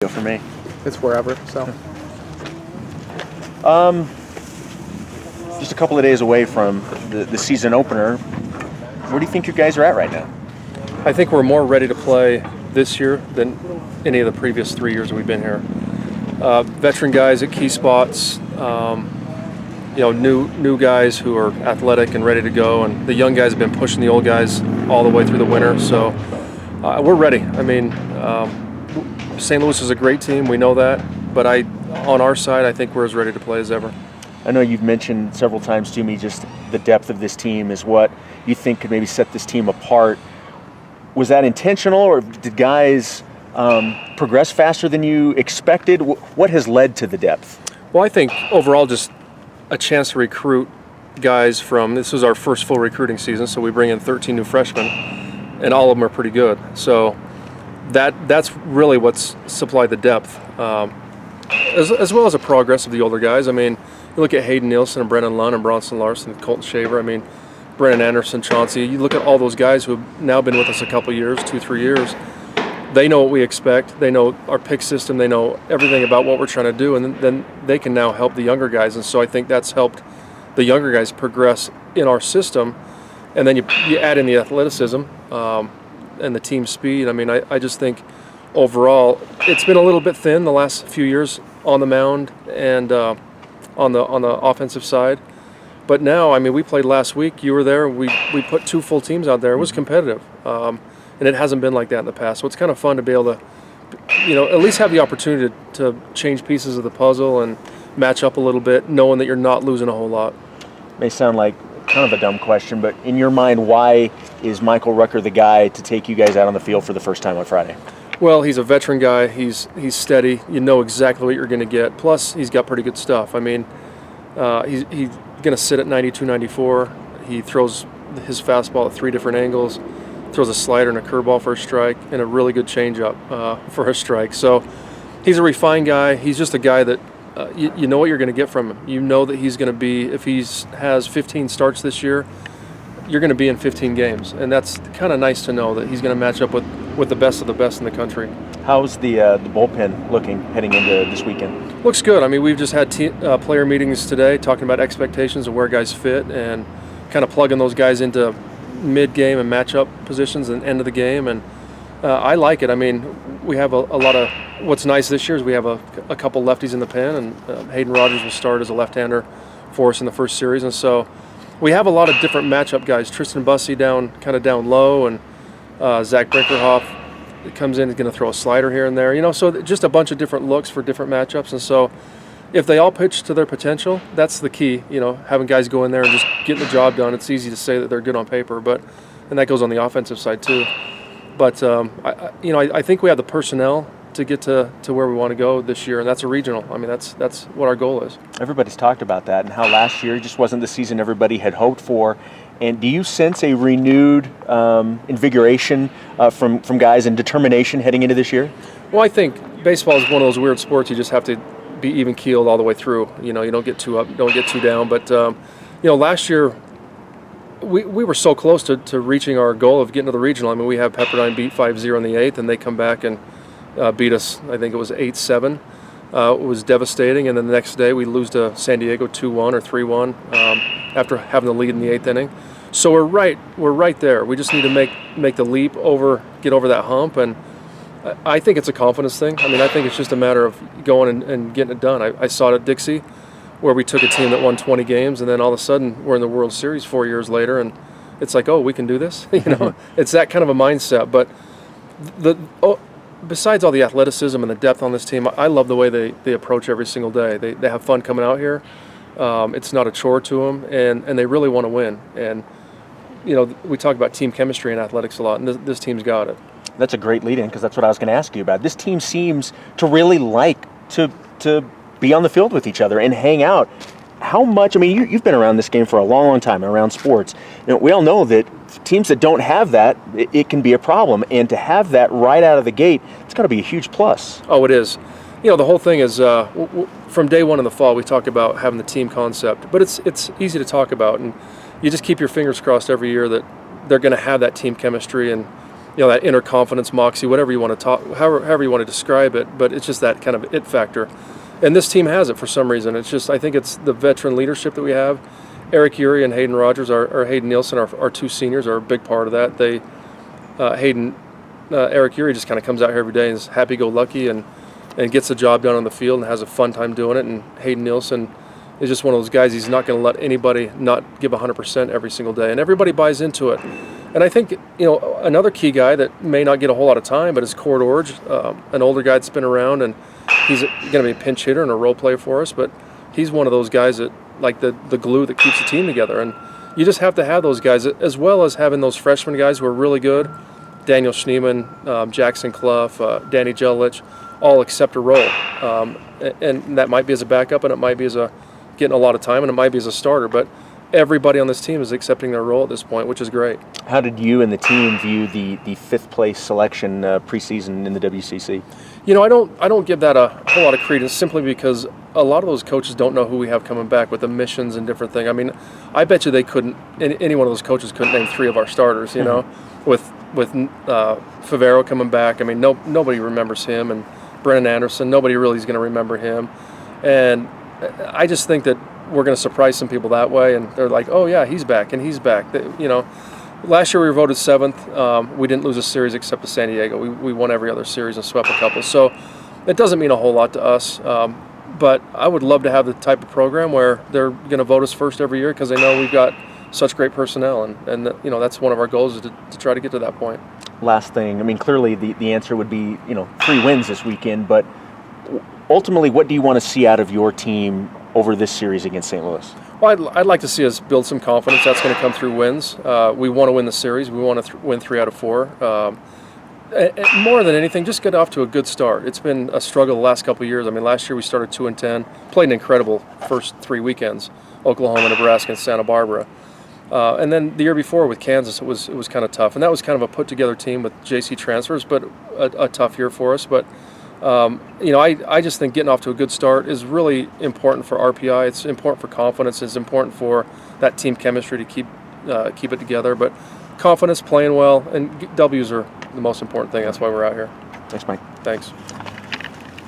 for me. It's wherever, so. Just a couple of days away from the season opener. Where do you think you guys are at right now? I think we're more ready to play this year than any of the previous 3 years that we've been here. Veteran guys at key spots, new guys who are athletic and ready to go, and the young guys have been pushing the old guys all the way through the winter. So we're ready. I mean, St. Louis is a great team. We know that, but on our side, I think we're as ready to play as ever. I know you've mentioned several times to me just the depth of this team is what you think could maybe set this team apart. Was that intentional, or did guys progress faster than you expected? What has led to the depth? Well, I think overall just a chance to recruit guys this was our first full recruiting season, so we bring in 13 new freshmen, and all of them are pretty good. So that's really what's supplied the depth, as well as the progress of the older guys. I mean, you look at Hayden Nielsen and Brennan Lunn and Bronson Larson and Colton Shaver. I mean, Brennan Anderson, Chauncey. You look at all those guys who have now been with us a couple years, 2-3 years. They know what we expect. They know our pick system. They know everything about what we're trying to do, and then they can now help the younger guys. And so I think that's helped the younger guys progress in our system. And then you add in the athleticism and the team speed. I mean, I just think overall it's been a little bit thin the last few years on the mound and on the offensive side. But now, I mean, we played last week. You were there. We put 2 full teams out there. It was competitive. And it hasn't been like that in the past. So it's kind of fun to be able to, at least have the opportunity to change pieces of the puzzle and match up a little bit, knowing that you're not losing a whole lot. May sound like kind of a dumb question, but in your mind, why is Michael Rucker the guy to take you guys out on the field for the first time on Friday? Well, he's a veteran guy. He's steady. You know exactly what you're going to get. Plus, he's got pretty good stuff. I mean, he's going to sit at 92, 94. He throws his fastball at 3 different angles. Throws a slider and a curveball for a strike, and a really good changeup for a strike. So he's a refined guy. He's just a guy that you know what you're going to get from him. You know that he's going to be, if he has 15 starts this year, you're going to be in 15 games. And that's kind of nice to know that he's going to match up with the best of the best in the country. How's the bullpen looking heading into this weekend? Looks good. I mean, we've just had player meetings today talking about expectations of where guys fit and kind of plugging those guys into mid-game and matchup positions and end of the game, and I like it. I mean, we have a lot of, what's nice this year is we have a couple lefties in the pen, and Hayden Rogers will start as a left-hander for us in the first series, and so we have a lot of different matchup guys. Tristan Bussey down low, and Zach Brinkerhoff comes in, is going to throw a slider here and there, so just a bunch of different looks for different matchups, and so if they all pitch to their potential, that's the key. Having guys go in there and just getting the job done. It's easy to say that they're good on paper, and that goes on the offensive side too. But I think we have the personnel to get to where we want to go this year, and that's a regional. I mean, that's what our goal is. Everybody's talked about that and how last year just wasn't the season everybody had hoped for. And do you sense a renewed invigoration from guys and determination heading into this year? Well, I think baseball is one of those weird sports you just have to be even keeled all the way through. You don't get too up, don't get too down. But last year we were so close to reaching our goal of getting to the regional. I mean, we have Pepperdine beat 5-0 in the 8th, and they come back and beat us. I think it was 8-7. It was devastating, and then the next day we lose to San Diego 2-1 or 3-1 after having the lead in the 8th inning. So we're right there. We just need to make the leap get over that hump, and I think it's a confidence thing. I mean, I think it's just a matter of going and getting it done. I saw it at Dixie, where we took a team that won 20 games, and then all of a sudden we're in the World Series 4 years later, and it's like, oh, we can do this. It's that kind of a mindset. But besides all the athleticism and the depth on this team, I love the way they approach every single day. They have fun coming out here. It's not a chore to them, and they really want to win. And we talk about team chemistry in athletics a lot, and this team's got it. That's a great lead-in, because that's what I was going to ask you about. This team seems to really like to be on the field with each other and hang out. How much, I mean, you've been around this game for a long, long time, around sports. We all know that teams that don't have that, it can be a problem. And to have that right out of the gate, it's got to be a huge plus. Oh, it is. The whole thing is, from day one in the fall, we talk about having the team concept. But it's easy to talk about, and you just keep your fingers crossed every year that they're going to have that team chemistry, and that inner confidence, moxie, whatever you want to talk, however you want to describe it, but it's just that kind of it factor. And this team has it for some reason. It's just, I think it's the veteran leadership that we have. Eric Urey and Hayden Rogers, or Hayden Nielsen, our two seniors, are a big part of that. Eric Urey just kind of comes out here every day and is happy-go-lucky and gets the job done on the field and has a fun time doing it. And Hayden Nielsen is just one of those guys. He's not going to let anybody not give 100% every single day, and everybody buys into it. And I think another key guy that may not get a whole lot of time, but is Cord Orge, an older guy that's been around, and he's going to be a pinch hitter and a role player for us. But he's one of those guys that, like the glue that keeps the team together. And you just have to have those guys, as well as having those freshman guys who are really good. Daniel Schneeman, Jackson Clough, Danny Jelich, all accept a role. And that might be as a backup, and it might be as getting a lot of time, and it might be as a starter. But everybody on this team is accepting their role at this point, which is great. How did you and the team view the fifth place selection preseason in the WCC? I don't give that a whole lot of credence, simply because a lot of those coaches don't know who we have coming back with the missions and different things. I mean, I bet you they couldn't. Any one of those coaches couldn't name 3 of our starters. With Favero coming back. I mean, nobody remembers him, and Brennan Anderson. Nobody really is going to remember him, and I just think that we're going to surprise some people that way, and they're like, "Oh yeah, he's back, and he's back." Last year we were voted 7th. We didn't lose a series except to San Diego. We won every other series and swept a couple. So it doesn't mean a whole lot to us. But I would love to have the type of program where they're going to vote us first every year, because they know we've got such great personnel, and that's one of our goals, is to try to get to that point. Last thing, I mean, clearly the answer would be 3 wins this weekend, but ultimately, what do you want to see out of your team over this series against St. Louis? Well, I'd like to see us build some confidence. That's going to come through wins. We want to win the series. We want to win 3 out of 4. And more than anything, just get off to a good start. It's been a struggle the last couple of years. I mean, last year we started 2-10, played an incredible first 3 weekends: Oklahoma, Nebraska, and Santa Barbara. And then the year before with Kansas, it was kind of tough, and that was kind of a put-together team with JC transfers, but a tough year for us. But I just think getting off to a good start is really important for RPI. It's important for confidence. It's important for that team chemistry to keep it together. But confidence, playing well, and W's are the most important thing. That's why we're out here. Thanks, Mike. Thanks.